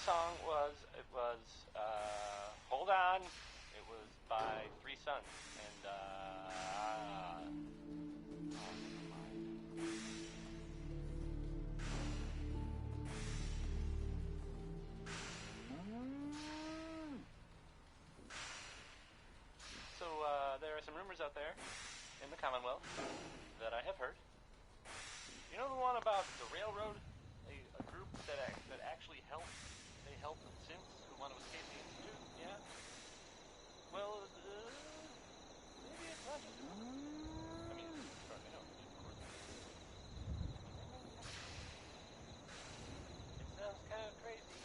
song was, Hold On. It was by Three Sons. And, So, there are some rumors out there in the Commonwealth that I have heard. You know the one about the railroad? A group that actually helped. They helped synths who want to escape the Institute. Yeah. Well, maybe it's not just. I mean, as far as I know, of course. It sounds kind of crazy,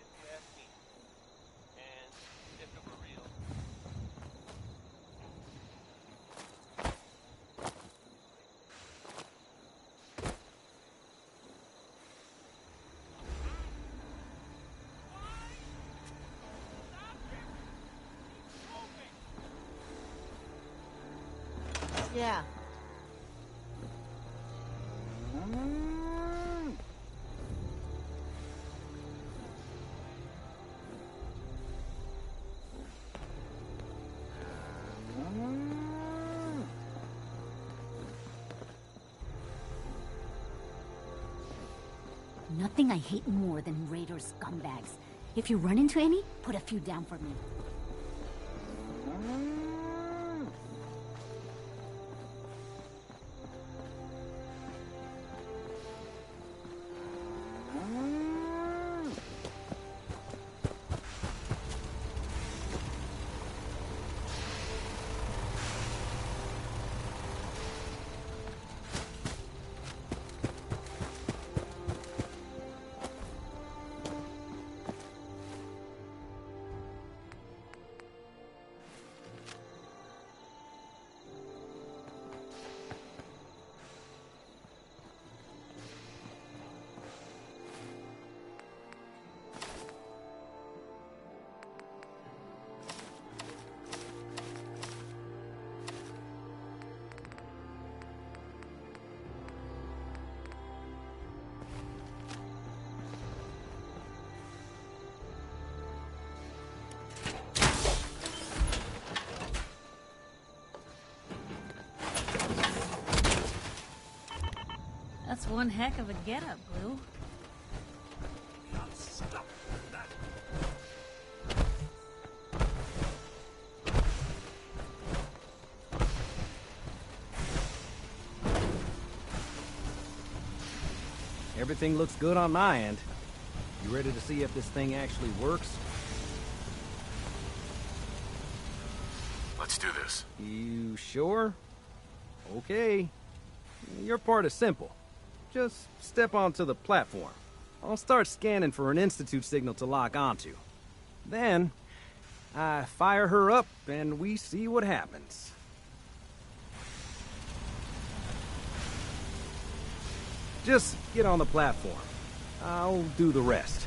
if you ask me. And if it were real. Yeah. Nothing I hate more than raider scumbags. If you run into any, put a few down for me. That's one heck of a getup, Blue. Stop that. Everything looks good on my end. You ready to see if this thing actually works? Let's do this. You sure? Okay. Your part is simple. Just step onto the platform. I'll start scanning for an Institute signal to lock onto. Then, I fire her up and we see what happens. Just get on the platform. I'll do the rest.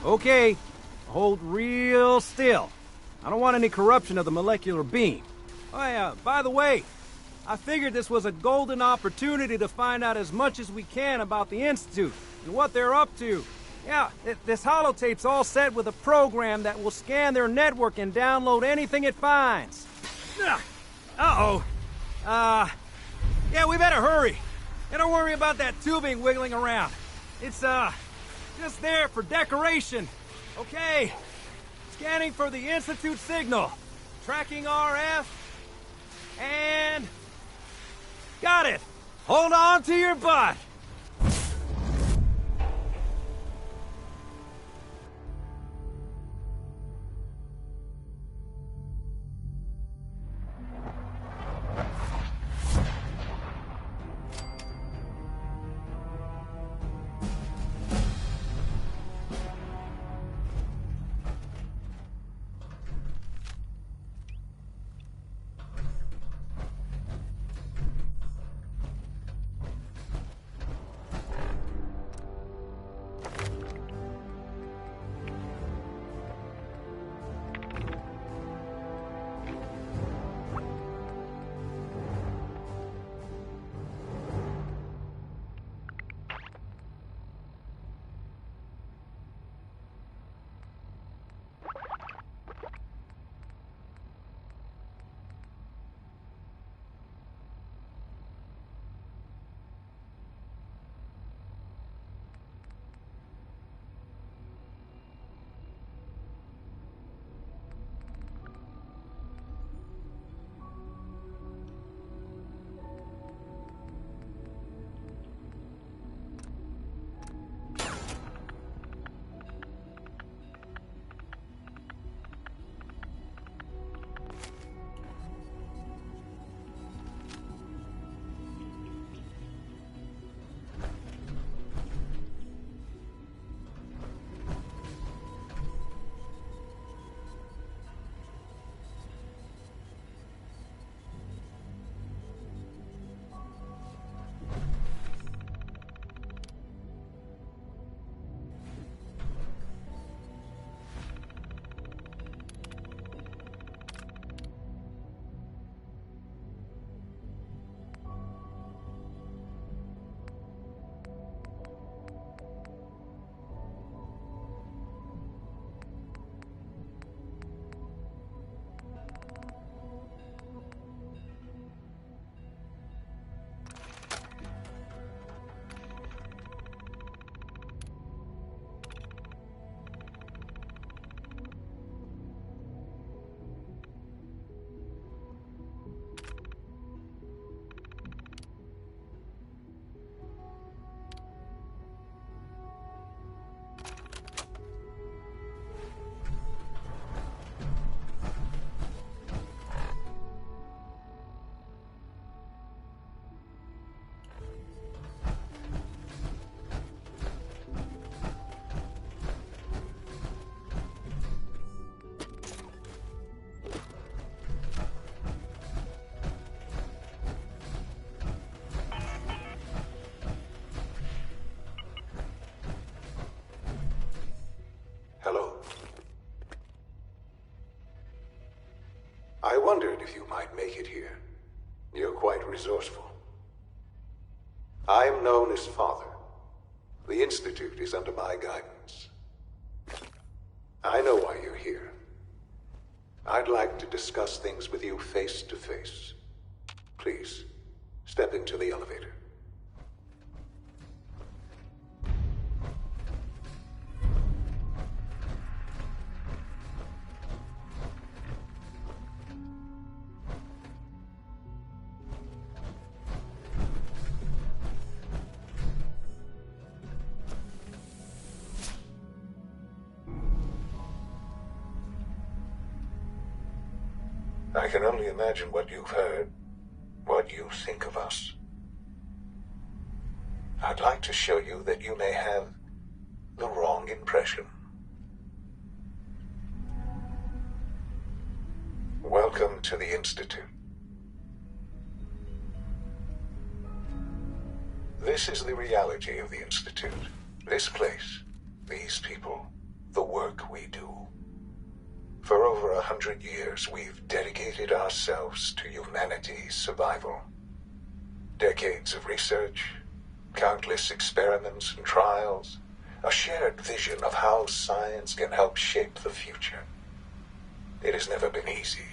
Okay, hold real still. I don't want any corruption of the molecular beam. Oh yeah, by the way, I figured this was a golden opportunity to find out as much as we can about the Institute and what they're up to. Yeah, this holotape's all set with a program that will scan their network and download anything it finds. Uh-oh. Yeah, we better hurry. And don't worry about that tubing wiggling around. It's, just there for decoration. Okay. Scanning for the Institute signal. Tracking RF. And... got it. Hold on to your butt. I wondered if you might make it here. You're quite resourceful. I am known as Father. The Institute is under my guidance. I know why you're here. I'd like to discuss things with you face to face. Please, step into the elevator. I can only imagine what you've heard, what you think of us. I'd like to show you that you may have the wrong impression. Welcome to the Institute. This is the reality of the Institute. This place, these people, the work we do. For over 100 years, we've dedicated ourselves to humanity's survival. Decades of research, countless experiments and trials, a shared vision of how science can help shape the future. It has never been easy,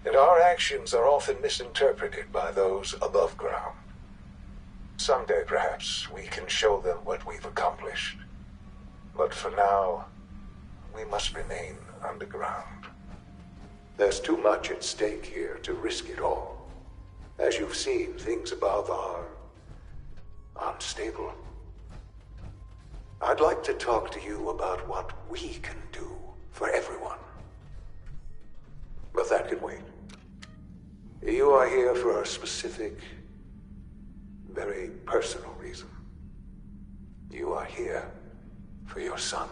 and our actions are often misinterpreted by those above ground. Someday, perhaps, we can show them what we've accomplished. But for now, we must remain underground. There's too much at stake here to risk it all. As you've seen, things above are unstable. I'd like to talk to you about what we can do for everyone. But that can wait. You are here for a specific, very personal reason. You are here for your son.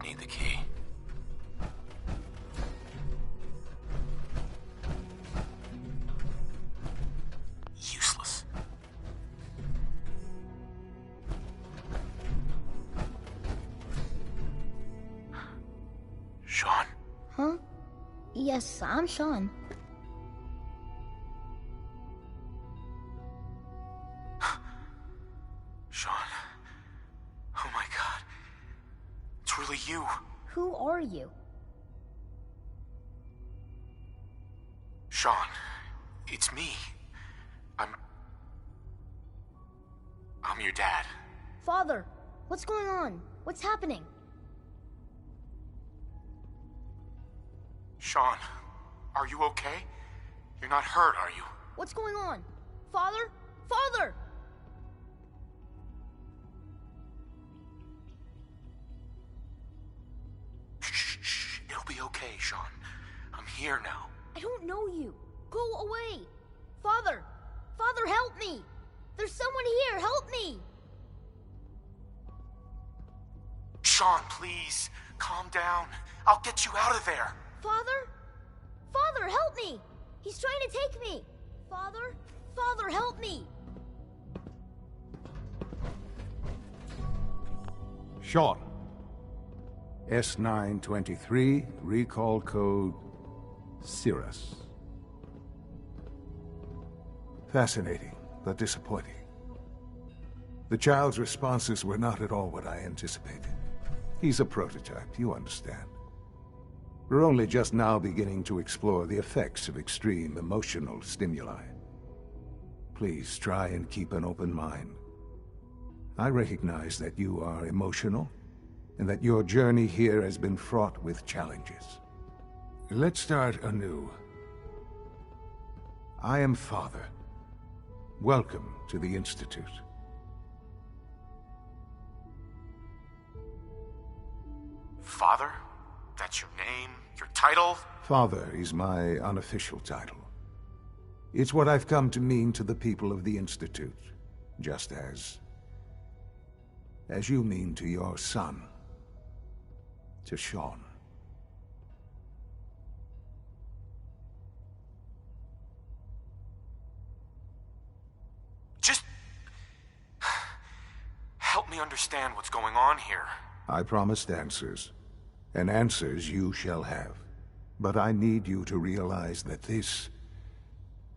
Need the key. Useless. Sean? Huh? Yes, I'm Sean. Sean. Oh my god. It's really you. Who are you? Sean. It's me. I'm your dad. Father, what's going on? What's happening? Sean, are you okay? You're not hurt, are you? What's going on? Father? Father! Shh. It'll be okay, Sean. I'm here now. I don't know you. Go away. Father! Father, help me! There's someone here, help me! Sean, please. Calm down. I'll get you out of there. Father? Father, help me! He's trying to take me! Father? Father, help me! Sean. S923, recall code Cirrus. Fascinating, but disappointing. The child's responses were not at all what I anticipated. He's a prototype, you understand. We're only just now beginning to explore the effects of extreme emotional stimuli. Please try and keep an open mind. I recognize that you are emotional, and that your journey here has been fraught with challenges. Let's start anew. I am Father. Welcome to the Institute. Father? That's your name? Your title? Father is my unofficial title. It's what I've come to mean to the people of the Institute, just as you mean to your son, to Sean. Just help me understand what's going on here. I promised answers, and answers you shall have. But I need you to realize that this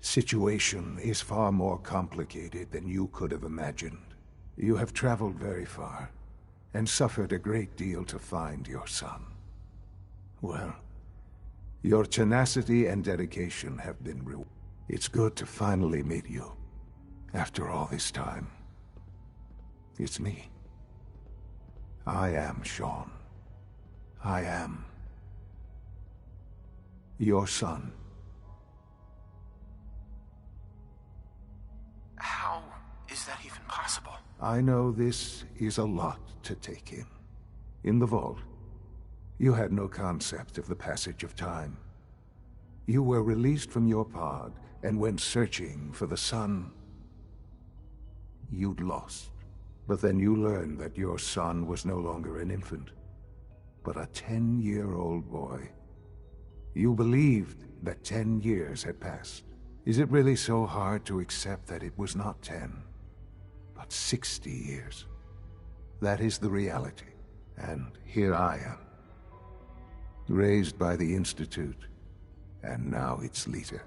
situation is far more complicated than you could have imagined. You have traveled very far, and suffered a great deal to find your son. Well, your tenacity and dedication have been rewarded. It's good to finally meet you, after all this time. It's me. I am Sean. I am your son. How is that even possible? I know this is a lot to take in. In the vault, you had no concept of the passage of time. You were released from your pod and went searching for the son you'd lost. But then you learned that your son was no longer an infant, but a 10-year-old boy. You believed that 10 years had passed. Is it really so hard to accept that it was not 10, but 60 years? That is the reality, and here I am, raised by the Institute, and now its leader.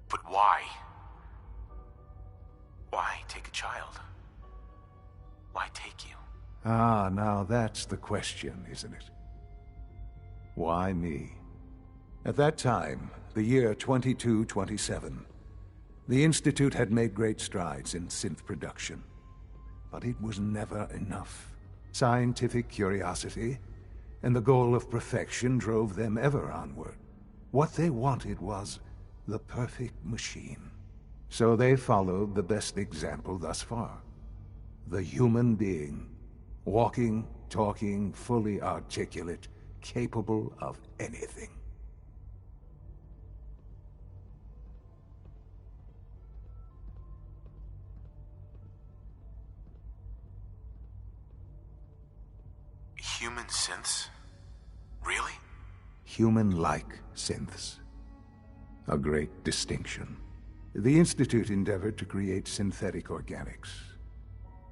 But why? Why take a child? Why take you? Ah, now that's the question, isn't it? Why me? At that time, the year 2227, the Institute had made great strides in synth production. But it was never enough. Scientific curiosity and the goal of perfection drove them ever onward. What they wanted was the perfect machine. So they followed the best example thus far. The human being. Walking, talking, fully articulate, capable of anything. Human synths? Really? Human-like synths. A great distinction. The Institute endeavored to create synthetic organics.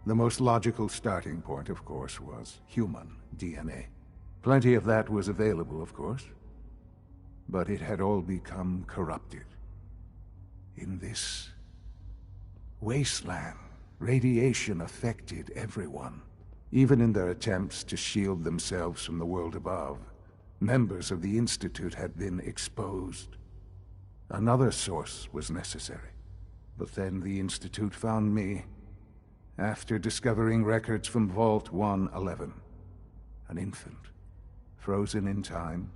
The most logical starting point, of course, was human DNA. Plenty of that was available, of course. But it had all become corrupted. In this wasteland, radiation affected everyone. Even in their attempts to shield themselves from the world above, members of the Institute had been exposed. Another source was necessary. But then the Institute found me, after discovering records from Vault 111. An infant, frozen in time,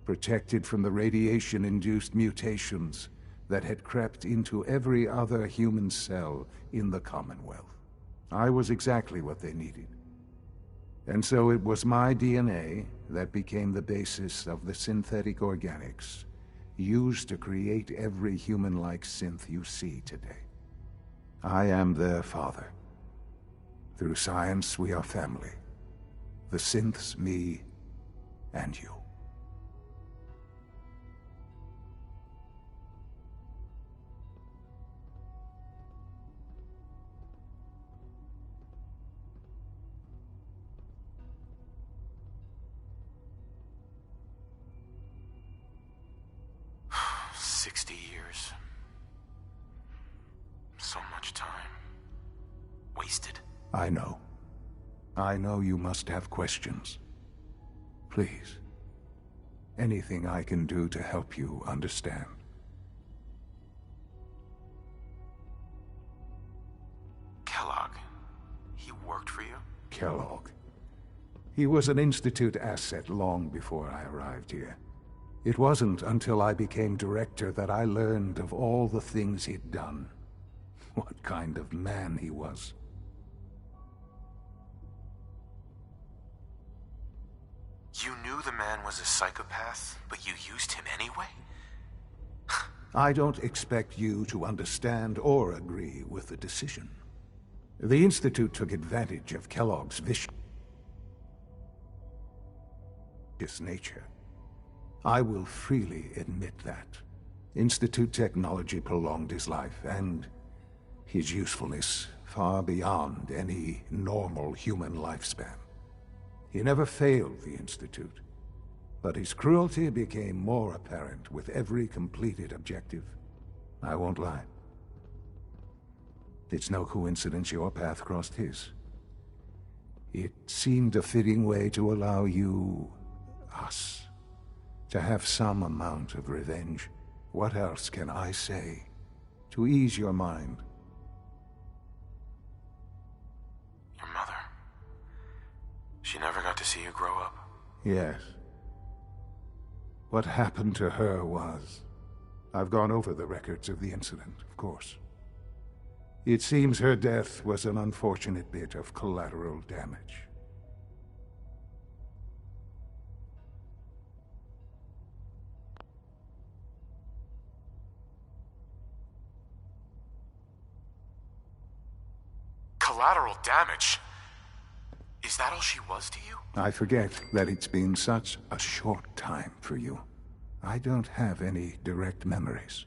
protected from the radiation-induced mutations that had crept into every other human cell in the Commonwealth. I was exactly what they needed. And so it was my DNA that became the basis of the synthetic organics used to create every human-like synth you see today. I am their father. Through science, we are family. The synths, me, and you. I know. I know you must have questions. Please. Anything I can do to help you understand. Kellogg. He worked for you? Kellogg. He was an Institute asset long before I arrived here. It wasn't until I became director that I learned of all the things he'd done. What kind of man he was. You knew the man was a psychopath, but you used him anyway? I don't expect you to understand or agree with the decision. The Institute took advantage of Kellogg's vicious nature. I will freely admit that. Institute technology prolonged his life, and his usefulness far beyond any normal human lifespan. He never failed the Institute, but his cruelty became more apparent with every completed objective. I won't lie. It's no coincidence your path crossed his. It seemed a fitting way to allow you, us, to have some amount of revenge. What else can I say to ease your mind? Your mother. She never got to see you grow up. Yes. What happened to her was... I've gone over the records of the incident, of course. It seems her death was an unfortunate bit of collateral damage. Collateral damage? Is that all she was to you? I forget that it's been such a short time for you. I don't have any direct memories.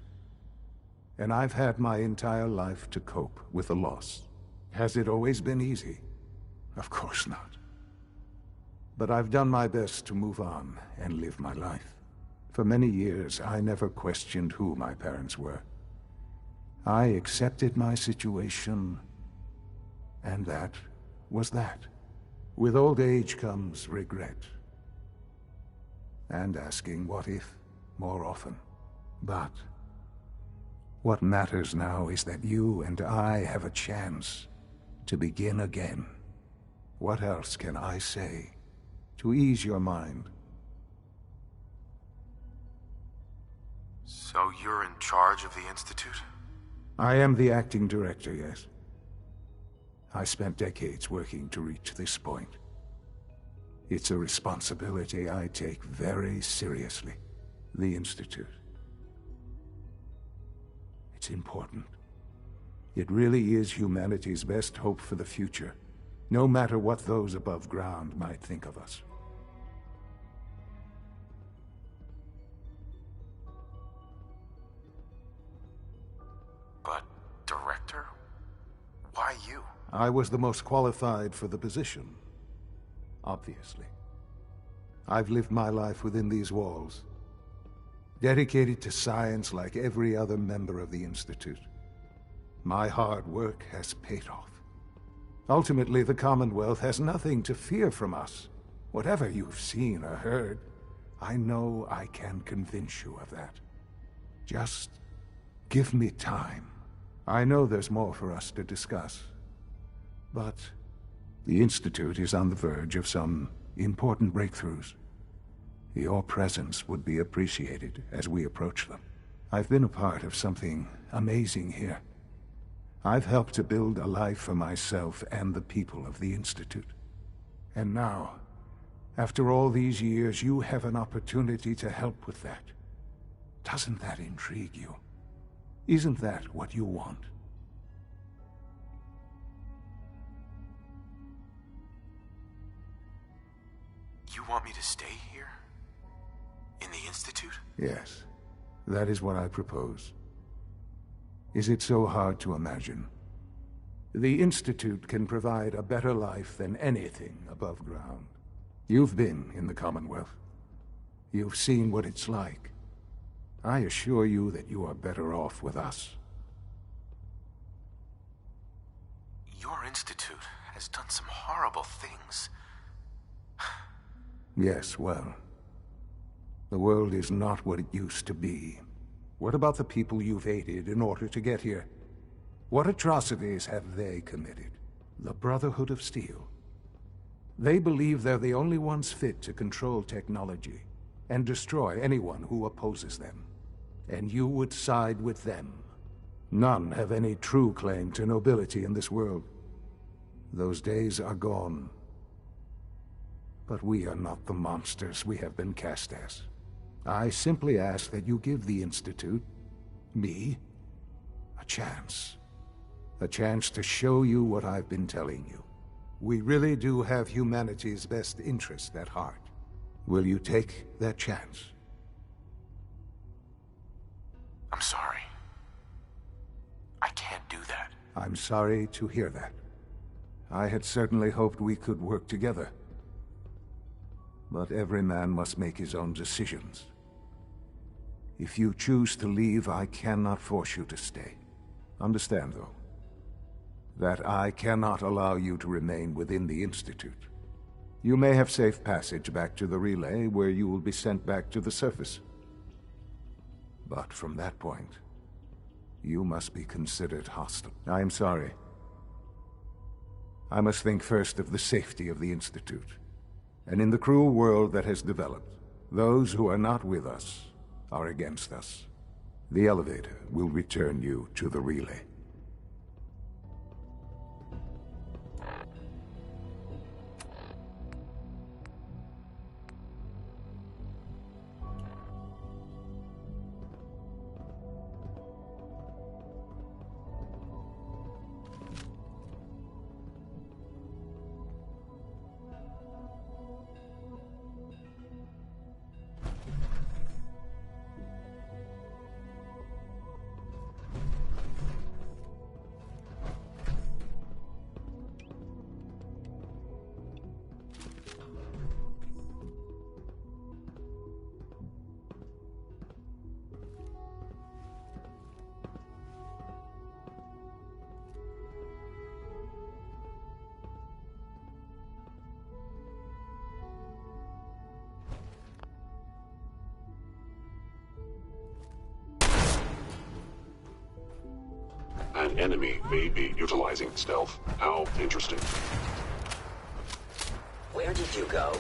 And I've had my entire life to cope with the loss. Has it always been easy? Of course not. But I've done my best to move on and live my life. For many years, I never questioned who my parents were. I accepted my situation, and that was that. With old age comes regret. And asking what if more often. But what matters now is that you and I have a chance to begin again. What else can I say to ease your mind? So you're in charge of the Institute? I am the acting director, yes. I spent decades working to reach this point. It's a responsibility I take very seriously. The Institute. It's important. It really is humanity's best hope for the future, no matter what those above ground might think of us. But, Director? Why you? I was the most qualified for the position, obviously. I've lived my life within these walls, dedicated to science like every other member of the Institute. My hard work has paid off. Ultimately, the Commonwealth has nothing to fear from us. Whatever you've seen or heard, I know I can convince you of that. Just give me time. I know there's more for us to discuss. But the Institute is on the verge of some important breakthroughs. Your presence would be appreciated as we approach them. I've been a part of something amazing here. I've helped to build a life for myself and the people of the Institute. And now, after all these years, you have an opportunity to help with that. Doesn't that intrigue you? Isn't that what you want? You want me to stay here? In the Institute? Yes, that is what I propose. Is it so hard to imagine? The Institute can provide a better life than anything above ground. You've been in the Commonwealth. You've seen what it's like. I assure you that you are better off with us. Your Institute has has done some horrible things. Yes, well, the world is not what it used to be. What about the people you've aided in order to get here? What atrocities have they committed? The Brotherhood of Steel. They believe they're the only ones fit to control technology and destroy anyone who opposes them. And you would side with them. None have any true claim to nobility in this world. Those days are gone. But we are not the monsters we have been cast as. I simply ask that you give the Institute, me, a chance. A chance to show you what I've been telling you. We really do have humanity's best interest at heart. Will you take that chance? I'm sorry. I can't do that. I'm sorry to hear that. I had certainly hoped we could work together. But every man must make his own decisions. If you choose to leave, I cannot force you to stay. Understand, though, that I cannot allow you to remain within the Institute. You may have safe passage back to the relay, where you will be sent back to the surface. But from that point, you must be considered hostile. I am sorry. I must think first of the safety of the Institute. And in the cruel world that has developed, those who are not with us are against us. The elevator will return you to the relay. An enemy may be utilizing stealth. How interesting. Where did you go?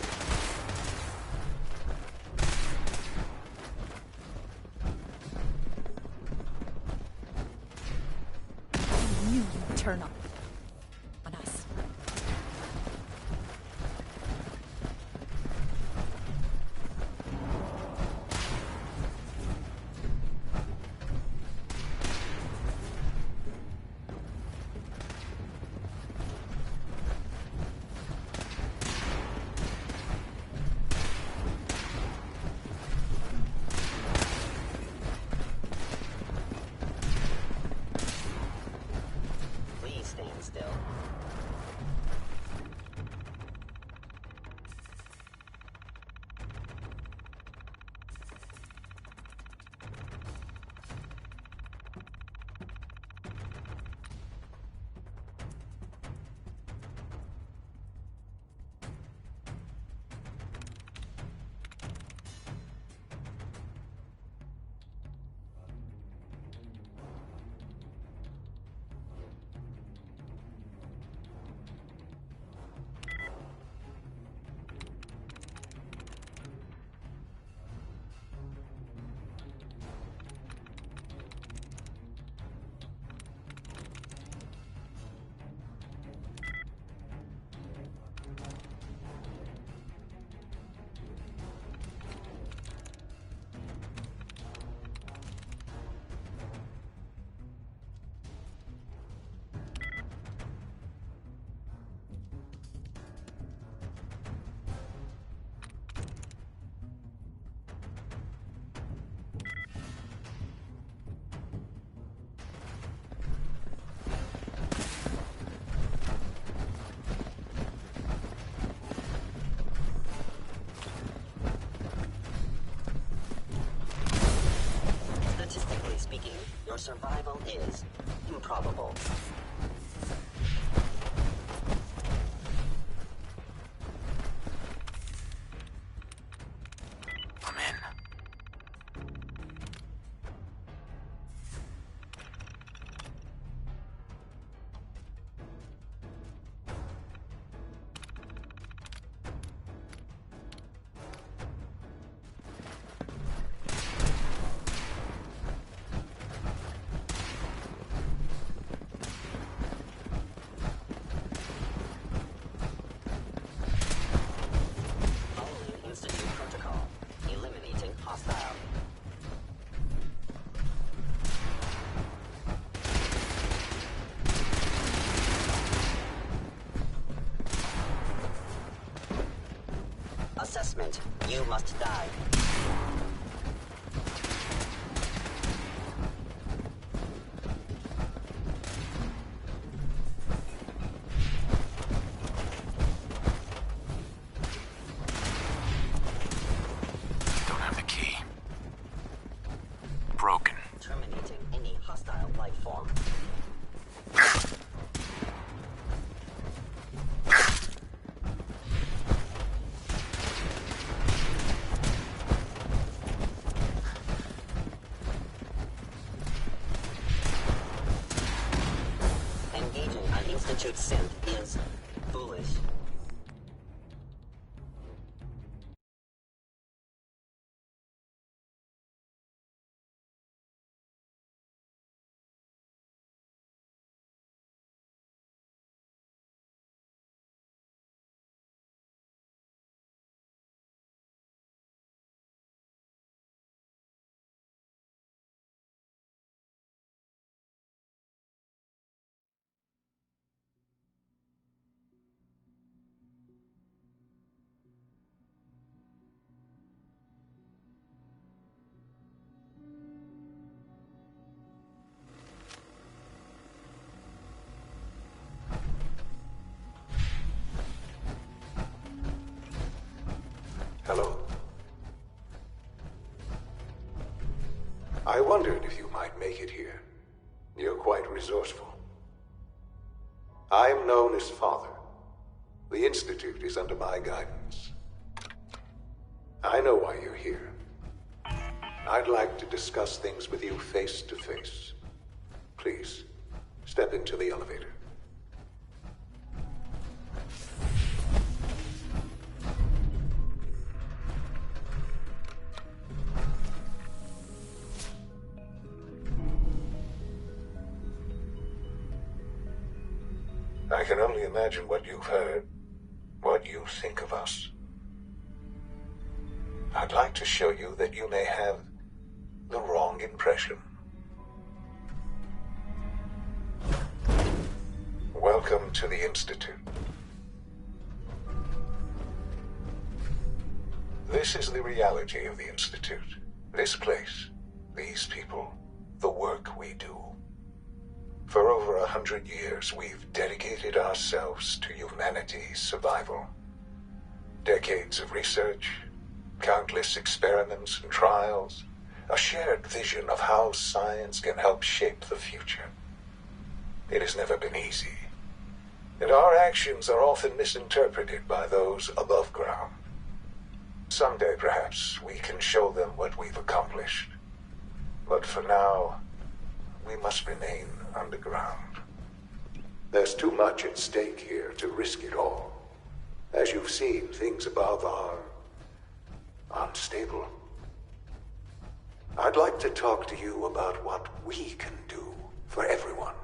I knew you'd turn up on us. Your survival is improbable. assessment. You must die. Don't have the key. Broken. Terminating any hostile life form. Engaging an Institute synth is foolish. Hello. I wondered if you might make it here. You're quite resourceful. I'm known as Father. The Institute is under my guidance. I know why you're here. I'd like to discuss things with you face to face. Please, step into the elevator. I can only imagine what you've heard, what you think of us. I'd like to show you that you may have the wrong impression. Welcome to the Institute. This is the reality of the Institute. This place, these people, the work we do. For over 100 years, we've dedicated ourselves to humanity's survival. Decades of research, countless experiments and trials, a shared vision of how science can help shape the future. It has never been easy, and our actions are often misinterpreted by those above ground. Someday, perhaps, we can show them what we've accomplished. But for now, we must remain underground. There's too much at stake here to risk it all. As you've seen, things above are unstable. I'd like to talk to you about what we can do for everyone.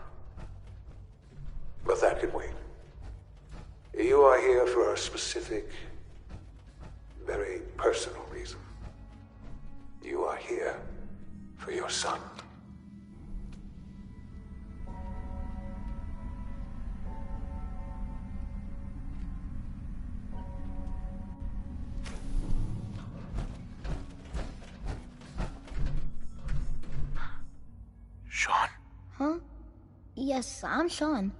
But that can wait. You are here for a specific, very personal reason. You are here for your son. Sean? Huh? Yes, I'm Sean.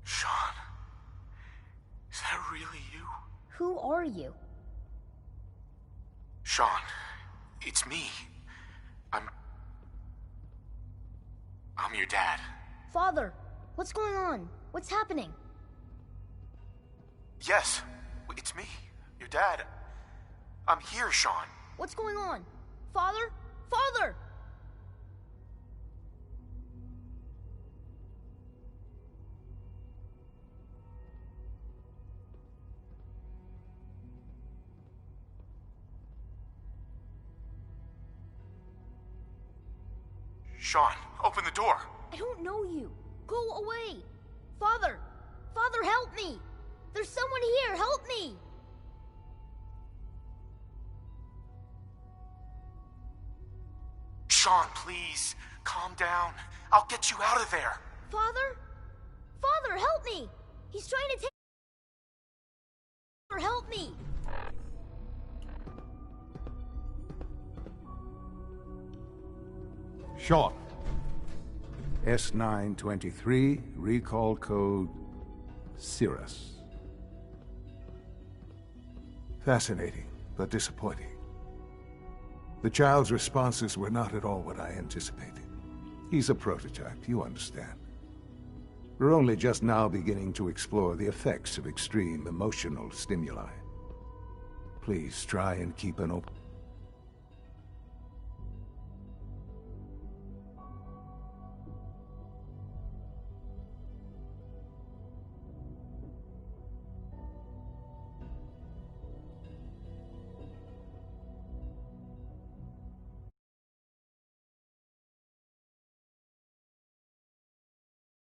Sean? Is that really you? Who are you? Sean, it's me. I'm your dad. Father, what's going on? What's happening? Yes, it's me, your dad. I'm here, Sean. What's going on? Father? Father! Sean, open the door. I don't know you. Go away. Father! Father, help me! There's someone here. Help me! Sean, please, calm down. I'll get you out of there. Father? Father, help me! He's trying to take Sean. S923, recall code Cirrus. Fascinating, but disappointing. The child's responses were not at all what I anticipated. He's a prototype, you understand. We're only just now beginning to explore the effects of extreme emotional stimuli. Please try and keep an open...